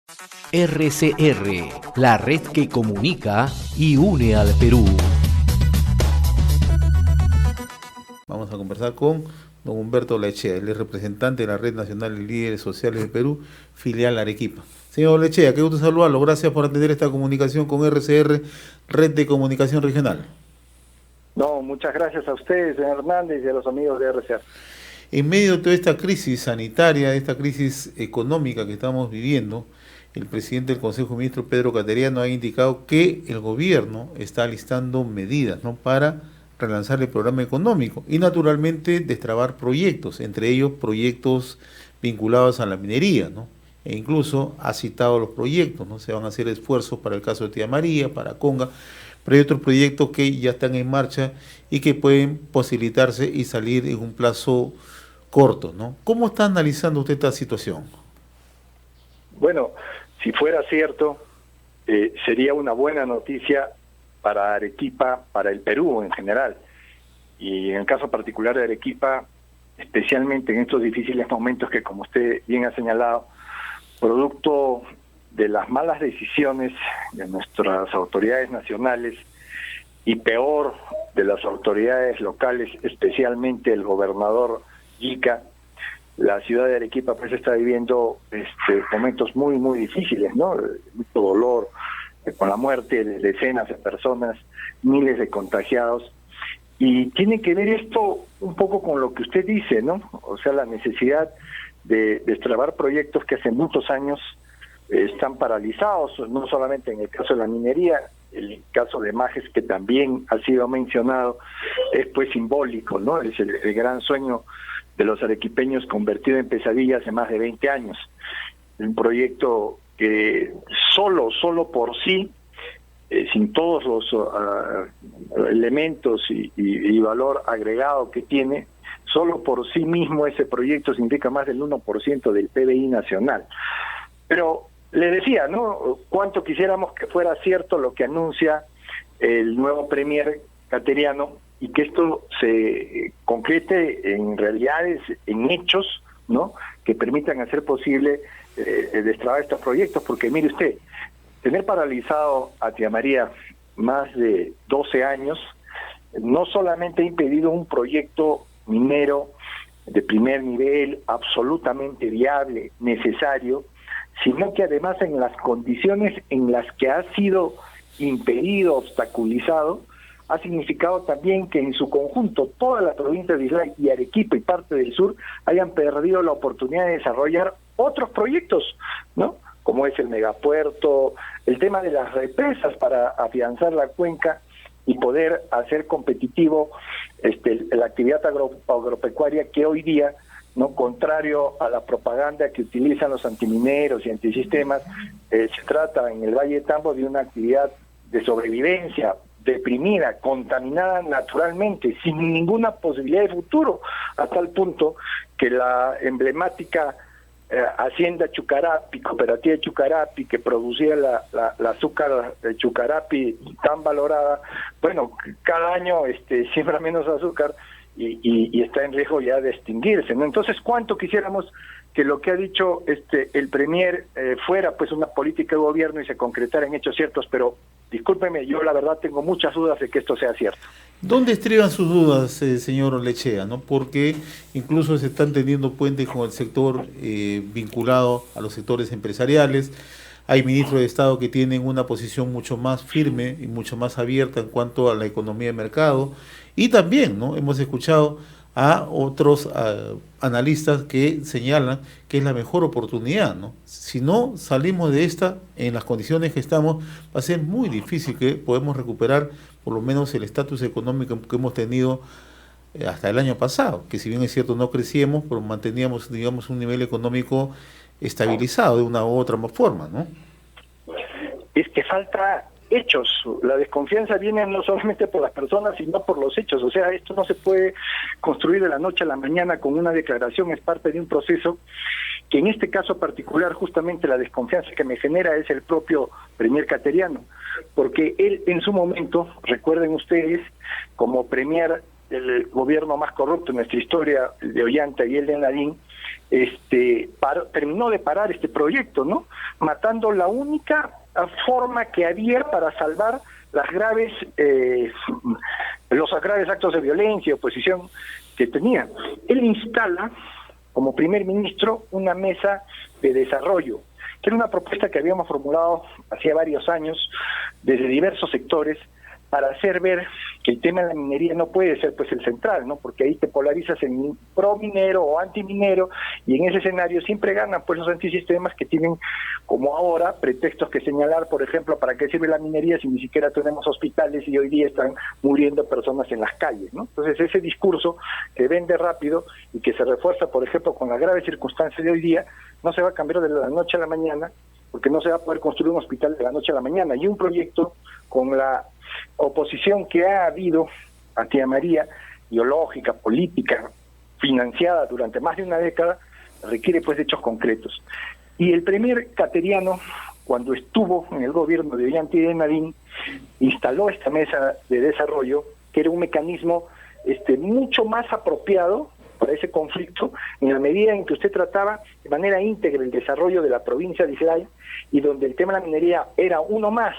RCR, la red que comunica y une al Perú. Vamos a conversar con don Humberto Lechea, él es representante de la Red Nacional de Líderes Sociales de Perú, filial Arequipa. Señor Lechea, qué gusto saludarlo, gracias por atender esta comunicación con RCR, Red de Comunicación Regional. No, muchas gracias a ustedes, señor Hernández, y a los amigos de RCR. En medio de toda esta crisis sanitaria, de esta crisis económica que estamos viviendo, el presidente del Consejo de Ministros, Pedro Cateriano, ha indicado que el gobierno está alistando medidas, ¿no?, para relanzar el programa económico y naturalmente destrabar proyectos, entre ellos proyectos vinculados a la minería, ¿no? E incluso ha citado los proyectos, ¿no? Se van a hacer esfuerzos para el caso de Tía María, para Conga, pero hay otros proyectos que ya están en marcha y que pueden posibilitarse y salir en un plazo corto, ¿no? ¿Cómo está analizando usted esta situación? Bueno, si fuera cierto, sería una buena noticia para Arequipa, para el Perú en general, y en el caso particular de Arequipa, especialmente en estos difíciles momentos que, como usted bien ha señalado, producto de las malas decisiones de nuestras autoridades nacionales y peor de las autoridades locales, especialmente el gobernador Yica, la ciudad de Arequipa pues está viviendo momentos muy difíciles, ¿no? Mucho dolor, con la muerte de decenas de personas, miles de contagiados, y tiene que ver esto un poco con lo que usted dice, ¿no? O sea, la necesidad de destrabar proyectos que hace muchos años están paralizados, no solamente en el caso de la minería, el caso de Majes, que también ha sido mencionado, es pues simbólico, ¿no? Es el gran sueño de los arequipeños convertido en pesadilla hace más de 20 años. Un proyecto que solo por sí, sin todos los elementos y valor agregado que tiene, solo por sí mismo ese proyecto significa más del 1% del PBI nacional. Pero le decía, ¿no?, cuánto quisiéramos que fuera cierto lo que anuncia el nuevo premier Cateriano y que esto se concrete en realidades, en hechos, ¿no?, que permitan hacer posible destrabar estos proyectos, porque mire usted, tener paralizado a Tía María más de 12 años no solamente ha impedido un proyecto minero de primer nivel, absolutamente viable, necesario, sino que además en las condiciones en las que ha sido impedido, obstaculizado, ha significado también que en su conjunto toda la provincia de Islay y Arequipa y parte del sur hayan perdido la oportunidad de desarrollar otros proyectos, ¿no?, como es el megapuerto, el tema de las represas para afianzar la cuenca y poder hacer competitivo la actividad agropecuaria que hoy día, no, contrario a la propaganda que utilizan los antimineros y antisistemas, se trata en el Valle de Tambo de una actividad de sobrevivencia, deprimida, contaminada naturalmente, sin ninguna posibilidad de futuro, hasta el punto que la emblemática Hacienda Chucarapi, Cooperativa de Chucarapi, que producía la azúcar de Chucarapi tan valorada, bueno, cada año siembra menos azúcar y está en riesgo ya de extinguirse, ¿no? Entonces, ¿cuánto quisiéramos que lo que ha dicho el premier fuera pues una política de gobierno y se concretara en hechos ciertos? Pero discúlpeme, yo la verdad tengo muchas dudas de que esto sea cierto. ¿Dónde estriban sus dudas, señor Lechea, ¿no? Porque incluso se están teniendo puentes con el sector vinculado a los sectores empresariales. Hay ministros de Estado que tienen una posición mucho más firme y mucho más abierta en cuanto a la economía de mercado. Y también, ¿no?, hemos escuchado a otros analistas que señalan que es la mejor oportunidad, ¿no? Si no salimos de esta en las condiciones que estamos, va a ser muy difícil que podamos recuperar por lo menos el estatus económico que hemos tenido hasta el año pasado, que si bien es cierto no crecíamos, pero manteníamos, digamos, un nivel económico estabilizado de una u otra forma, ¿no? Es que falta hechos. La desconfianza viene no solamente por las personas, sino por los hechos. O sea, esto no se puede construir de la noche a la mañana con una declaración, es parte de un proceso que en este caso particular justamente la desconfianza que me genera es el propio premier Cateriano, porque él en su momento, recuerden ustedes, como premier el gobierno más corrupto en nuestra historia, el de Ollanta y el de Nadine, terminó de parar este proyecto, ¿no? Matando la única forma que había para salvar los graves actos de violencia y oposición que tenía. Él instala, como primer ministro, una mesa de desarrollo, que era una propuesta que habíamos formulado hacía varios años desde diversos sectores, para hacer ver que el tema de la minería no puede ser pues el central, ¿no? Porque ahí te polarizas en pro minero o anti minero, y en ese escenario siempre ganan pues los antisistemas, que tienen como ahora pretextos que señalar, por ejemplo, para qué sirve la minería si ni siquiera tenemos hospitales y hoy día están muriendo personas en las calles, ¿no? Entonces ese discurso que vende rápido y que se refuerza, por ejemplo, con las graves circunstancias de hoy día, no se va a cambiar de la noche a la mañana, porque no se va a poder construir un hospital de la noche a la mañana, y un proyecto con la oposición que ha habido a Tía María, ideológica, política, financiada durante más de una década, requiere pues hechos concretos. Y el premier cateriano, cuando estuvo en el gobierno de Ollanta y de Nadine, instaló esta mesa de desarrollo, que era un mecanismo mucho más apropiado para ese conflicto, en la medida en que usted trataba de manera íntegra el desarrollo de la provincia de Islay, y donde el tema de la minería era uno más,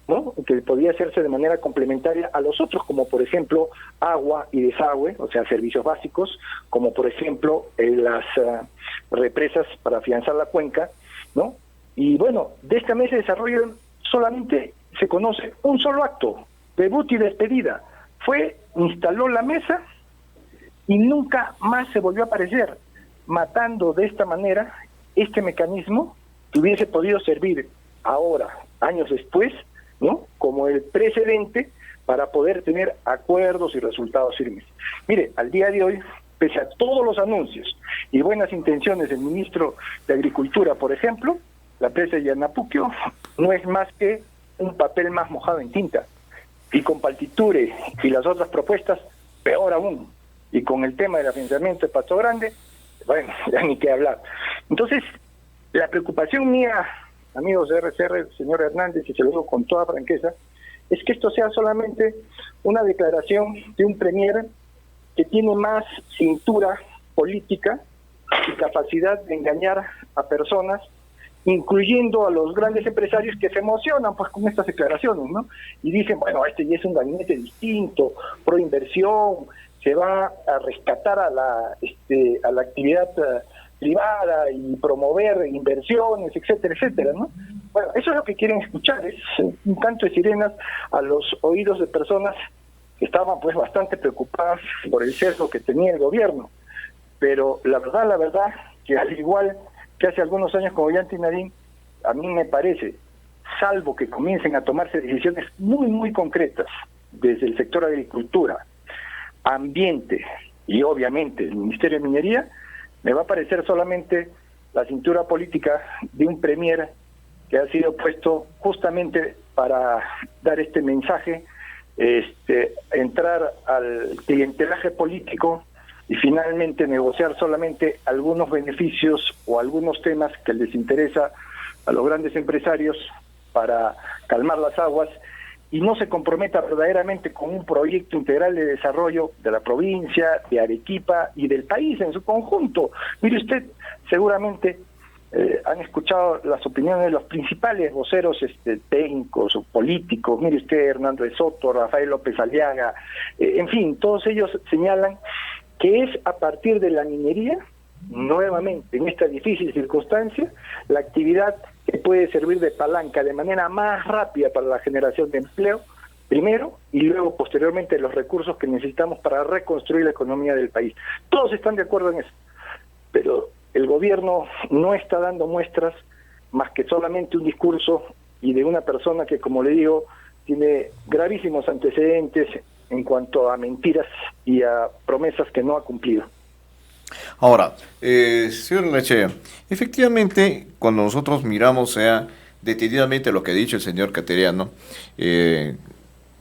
¿no? Que podía hacerse de manera complementaria a los otros, como por ejemplo agua y desagüe, o sea, servicios básicos, como por ejemplo las represas para afianzar la cuenca, ¿no? Y bueno, de esta mesa de desarrollo solamente se conoce un solo acto, debut y despedida. Instaló la mesa y nunca más se volvió a aparecer, matando de esta manera este mecanismo que hubiese podido servir ahora, años después, ¿no? Como el precedente para poder tener acuerdos y resultados firmes. Mire, al día de hoy, pese a todos los anuncios y buenas intenciones del ministro de Agricultura, por ejemplo, la presa de Yanapuquio no es más que un papel más mojado en tinta. Y con Paltiture y las otras propuestas, peor aún. Y con el tema del afianzamiento de Pasto Grande, bueno, ya ni qué hablar. Entonces, la preocupación mía, amigos de RCR, señor Hernández, y se lo digo con toda franqueza, es que esto sea solamente una declaración de un premier que tiene más cintura política y capacidad de engañar a personas, incluyendo a los grandes empresarios que se emocionan pues con estas declaraciones, ¿no? Y dicen, bueno, este ya es un gabinete distinto, pro inversión, se va a rescatar a la actividad privada y promover inversiones, etcétera, etcétera, ¿no? Bueno, eso es lo que quieren escuchar, es un canto de sirenas a los oídos de personas que estaban pues bastante preocupadas por el sesgo que tenía el gobierno. Pero la verdad, que al igual que hace algunos años con Ollanta y Nadine, a mí me parece, salvo que comiencen a tomarse decisiones muy, muy concretas desde el sector de agricultura, ambiente y obviamente el Ministerio de Minería, me va a parecer solamente la cintura política de un premier que ha sido puesto justamente para dar este mensaje, entrar al clientelaje político y finalmente negociar solamente algunos beneficios o algunos temas que les interesa a los grandes empresarios para calmar las aguas, y no se comprometa verdaderamente con un proyecto integral de desarrollo de la provincia, de Arequipa y del país en su conjunto. Mire usted, seguramente han escuchado las opiniones de los principales voceros técnicos o políticos. Mire usted, Hernando de Soto, Rafael López Aliaga, en fin, todos ellos señalan que es a partir de la minería, nuevamente en esta difícil circunstancia, la actividad que puede servir de palanca de manera más rápida para la generación de empleo, primero, y luego posteriormente los recursos que necesitamos para reconstruir la economía del país. Todos están de acuerdo en eso, pero el gobierno no está dando muestras más que solamente un discurso y de una persona que, como le digo, tiene gravísimos antecedentes en cuanto a mentiras y a promesas que no ha cumplido. Ahora, señor Lechea, efectivamente, cuando nosotros miramos detenidamente lo que ha dicho el señor cateriano,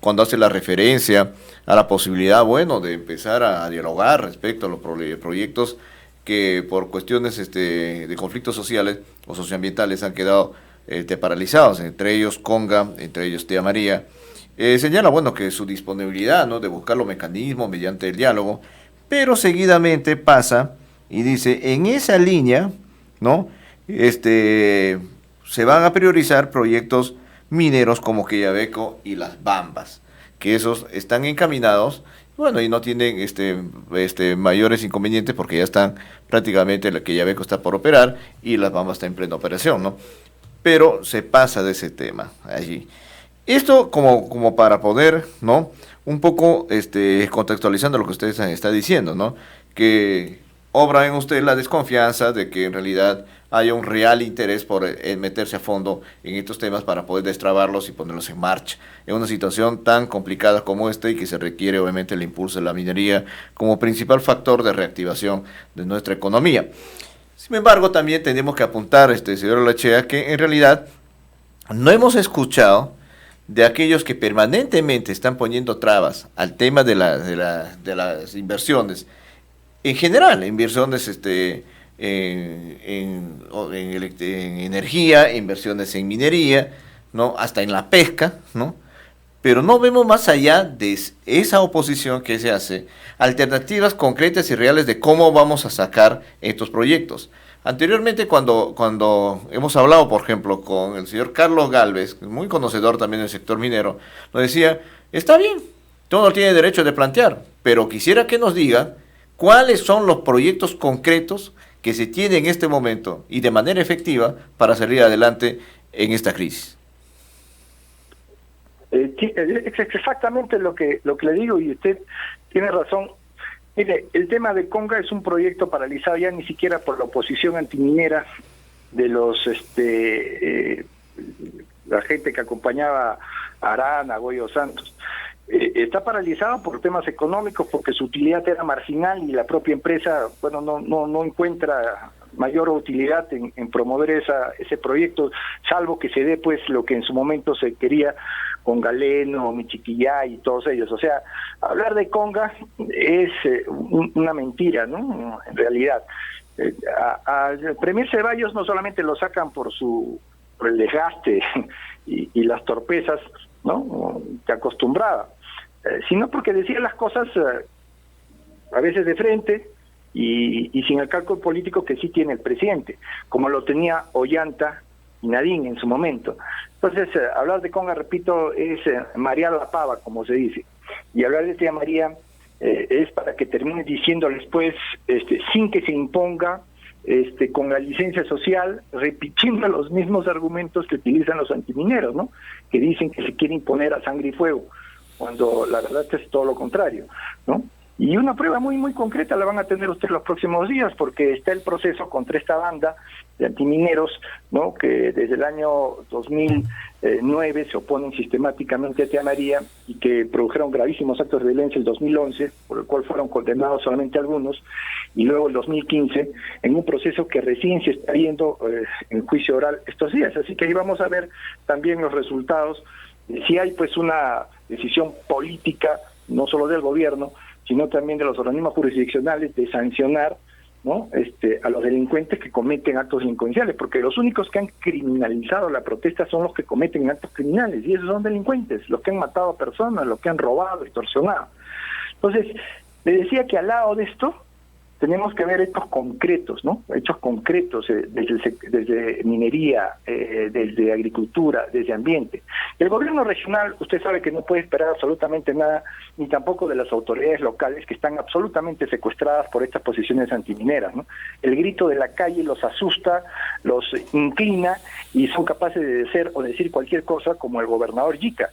cuando hace la referencia a la posibilidad, de empezar a dialogar respecto a los proyectos que por cuestiones de conflictos sociales o socioambientales han quedado paralizados, entre ellos Conga, entre ellos Tía María, señala, bueno, que su disponibilidad, ¿no?, de buscar los mecanismos mediante el diálogo, pero seguidamente pasa y dice, en esa línea, ¿no?, se van a priorizar proyectos mineros como Quellaveco y Las Bambas, que esos están encaminados, bueno, y no tienen mayores inconvenientes porque ya están prácticamente, la Quellaveco está por operar y Las Bambas está en plena operación, ¿no? Pero se pasa de ese tema allí. Esto como para poder, ¿no?, un poco contextualizando lo que usted está diciendo, ¿no?, que obra en usted la desconfianza de que en realidad haya un real interés por meterse a fondo en estos temas para poder destrabarlos y ponerlos en marcha en una situación tan complicada como esta y que se requiere obviamente el impulso de la minería como principal factor de reactivación de nuestra economía. Sin embargo, también tenemos que apuntar, señor Lechea, que en realidad no hemos escuchado de aquellos que permanentemente están poniendo trabas al tema de las inversiones, en general, inversiones en energía, inversiones en minería, ¿no?, hasta en la pesca, ¿no?, pero no vemos más allá de esa oposición que se hace, alternativas concretas y reales de cómo vamos a sacar estos proyectos. Anteriormente, cuando hemos hablado, por ejemplo, con el señor Carlos Gálvez, muy conocedor también del sector minero, nos decía, está bien, todo tiene derecho de plantear, pero quisiera que nos diga cuáles son los proyectos concretos que se tienen en este momento y de manera efectiva para salir adelante en esta crisis. Es exactamente lo que le digo y usted tiene razón. Mire, el tema de Conga es un proyecto paralizado ya ni siquiera por la oposición antiminera de los la gente que acompañaba a Arana, a Goyo Santos. Está paralizado por temas económicos, porque su utilidad era marginal y la propia empresa, bueno, no encuentra mayor utilidad en promover ese proyecto, salvo que se dé pues lo que en su momento se quería con Galeno, Michiquillay y todos ellos. O sea, hablar de Conga es una mentira, ¿no?, en realidad. Al Premier Ceballos no solamente lo sacan por el desgaste y las torpezas, ¿no?, que acostumbraba, sino porque decía las cosas a veces de frente y sin el cálculo político que sí tiene el presidente, como lo tenía Ollanta y Nadine en su momento. Entonces, hablar de Conga, repito, es marear la pava, como se dice, y hablar de tía María es para que termine diciéndoles pues, sin que se imponga, con la licencia social, repitiendo los mismos argumentos que utilizan los antimineros, ¿no?, que dicen que se quiere imponer a sangre y fuego, cuando la verdad es todo lo contrario, ¿no? Y una prueba muy muy concreta la van a tener ustedes los próximos días, porque está el proceso contra esta banda de antimineros, ¿no?, que desde el año 2009 se oponen sistemáticamente a Tía María y que produjeron gravísimos actos de violencia el 2011, por el cual fueron condenados solamente algunos, y luego el 2015, en un proceso que recién se está viendo en juicio oral estos días. Así que ahí vamos a ver también los resultados, si hay pues una decisión política, no solo del gobierno, sino también de los organismos jurisdiccionales, de sancionar, ¿no?, a los delincuentes que cometen actos delincuenciales, porque los únicos que han criminalizado la protesta son los que cometen actos criminales, y esos son delincuentes, los que han matado a personas, los que han robado, extorsionado. Entonces, le decía que al lado de esto tenemos que ver hechos concretos, ¿no?, hechos concretos desde minería, desde agricultura, desde ambiente. El gobierno regional, usted sabe que no puede esperar absolutamente nada, ni tampoco de las autoridades locales, que están absolutamente secuestradas por estas posiciones antimineras, ¿no? El grito de la calle los asusta, los inclina, y son capaces de decir cualquier cosa, como el gobernador Yica,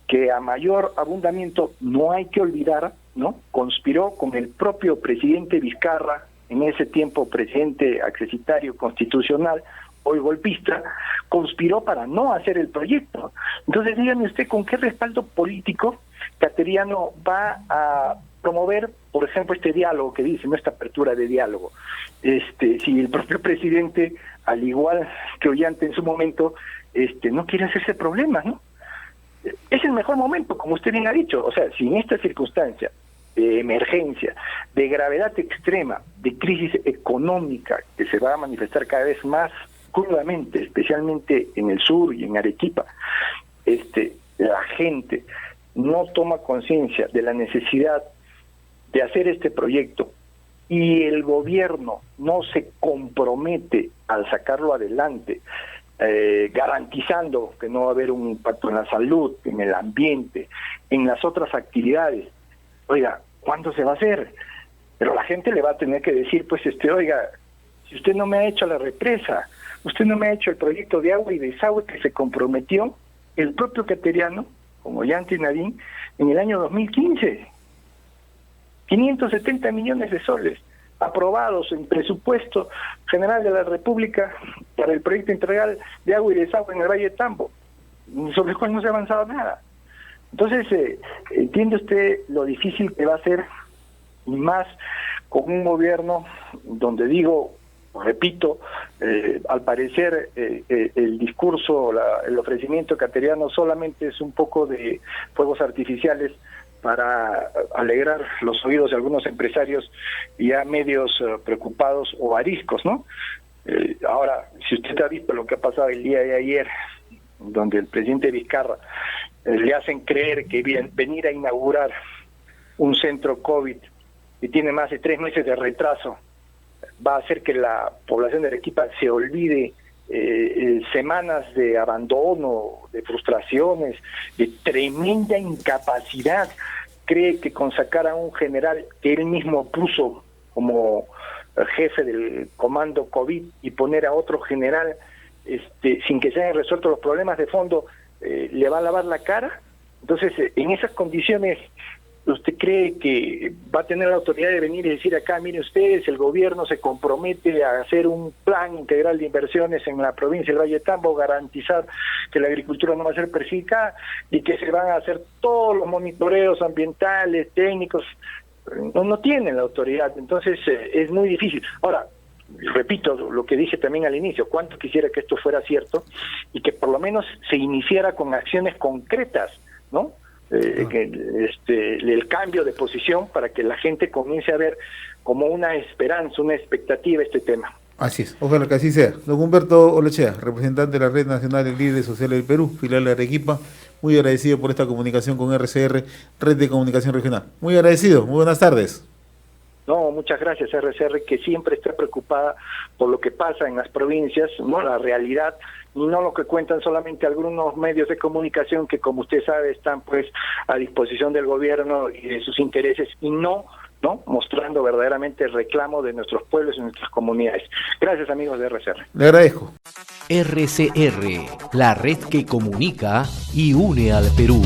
que a mayor abundamiento, no hay que olvidar, ¿no?, conspiró con el propio presidente Vizcarra, en ese tiempo presidente accesitario constitucional, hoy golpista, conspiró para no hacer el proyecto. Entonces dígame usted con qué respaldo político Cateriano va a promover, por ejemplo, este diálogo que dice, ¿no?, esta apertura de diálogo. Si el propio presidente, al igual que Ollanta en su momento, no quiere hacerse problemas, ¿no? Es el mejor momento, como usted bien ha dicho. O sea, si en esta circunstancia de emergencia, de gravedad extrema, de crisis económica que se va a manifestar cada vez más crudamente, especialmente en el sur y en Arequipa, la gente no toma conciencia de la necesidad de hacer este proyecto y el gobierno no se compromete al sacarlo adelante, garantizando que no va a haber un impacto en la salud, en el ambiente, en las otras actividades, oiga, ¿cuándo se va a hacer? Pero la gente le va a tener que decir, pues, oiga, si usted no me ha hecho la represa, usted no me ha hecho el proyecto de agua y desagüe que se comprometió el propio cateriano, como Yanti Nadine, en el año 2015. 570 millones de soles aprobados en presupuesto general de la República para el proyecto integral de agua y desagüe en el Valle de Tambo, sobre el cual no se ha avanzado nada. Entonces, entiende usted lo difícil que va a ser, y más con un gobierno donde repito, al parecer el discurso, el ofrecimiento cateriano solamente es un poco de fuegos artificiales para alegrar los oídos de algunos empresarios ya medios preocupados o ariscos, ¿no? Ahora, si usted ha visto lo que ha pasado el día de ayer, donde el presidente Vizcarra le hacen creer que venir a inaugurar un centro COVID que tiene más de 3 meses de retraso va a hacer que la población de Arequipa se olvide semanas de abandono, de frustraciones, de tremenda incapacidad. Cree que con sacar a un general que él mismo puso como jefe del comando COVID y poner a otro general sin que se hayan resuelto los problemas de fondo, le va a lavar la cara. Entonces, en esas condiciones, ¿usted cree que va a tener la autoridad de venir y decir acá, miren ustedes, el gobierno se compromete a hacer un plan integral de inversiones en la provincia del Valle de Tambo, garantizar que la agricultura no va a ser perjudicada y que se van a hacer todos los monitoreos ambientales, técnicos? No tienen la autoridad, entonces es muy difícil. Ahora, repito lo que dije también al inicio, cuánto quisiera que esto fuera cierto y que por lo menos se iniciara con acciones concretas, ¿no? El cambio de posición para que la gente comience a ver como una esperanza, una expectativa este tema. Así es, ojalá que así sea. Don Humberto Olechea, representante de la Red Nacional de Líderes Sociales del Perú, filial de Arequipa, muy agradecido por esta comunicación con RCR, Red de Comunicación Regional. Muy agradecido, muy buenas tardes. No, muchas gracias, RCR, que siempre está preocupada por lo que pasa en las provincias, no la realidad, y no lo que cuentan solamente algunos medios de comunicación que, como usted sabe, están pues a disposición del gobierno y de sus intereses, y no mostrando verdaderamente el reclamo de nuestros pueblos y nuestras comunidades. Gracias, amigos de RCR. Le agradezco. RCR, la red que comunica y une al Perú.